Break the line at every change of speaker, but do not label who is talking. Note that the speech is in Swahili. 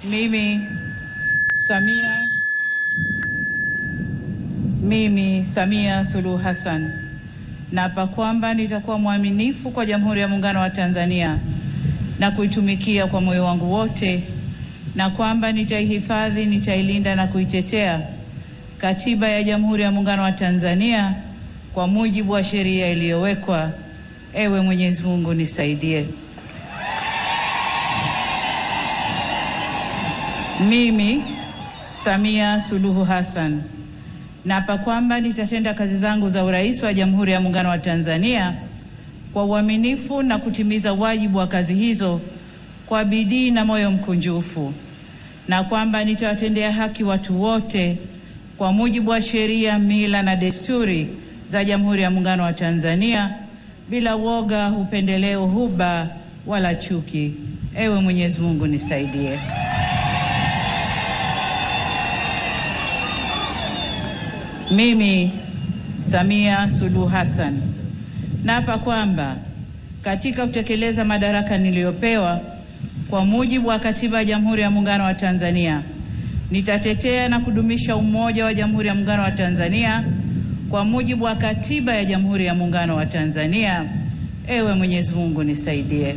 Mimi Samia Suluhu Hassan naapa kwamba nitakuwa mwaminifu kwa Jamhuri ya Muungano wa Tanzania na kuitumikia kwa moyo wangu wote, na kwamba nitaihifadhi, nitailinda na kuitetea Katiba ya Jamhuri ya Muungano wa Tanzania kwa mujibu wa sheria iliyowekwa. Ewe Mwenyezi Mungu nisaidie. Mimi Samia Suluhu Hassan naapa kwamba nitatenda kazi zangu za urais wa Jamhuri ya Muungano wa Tanzania kwa uaminifu na kutimiza wajibu wa kazi hizo kwa bidii na moyo mkunjufu, na kwamba nitawatendea haki watu wote kwa mujibu wa sheria, mila na desturi za Jamhuri ya Muungano wa Tanzania bila woga, upendeleo, huba wala chuki. Ewe Mwenyezi Mungu nisaidie. Mimi Samia Suluhu Hassan naapa kwamba katika kutekeleza madaraka niliyopewa kwa mujibu wa Katiba ya Jamhuri ya Muungano wa Tanzania, nitatetea na kudumisha umoja wa Jamhuri ya Muungano wa Tanzania kwa mujibu wa Katiba ya Jamhuri ya Muungano wa Tanzania. Ewe Mwenyezi Mungu nisaidie.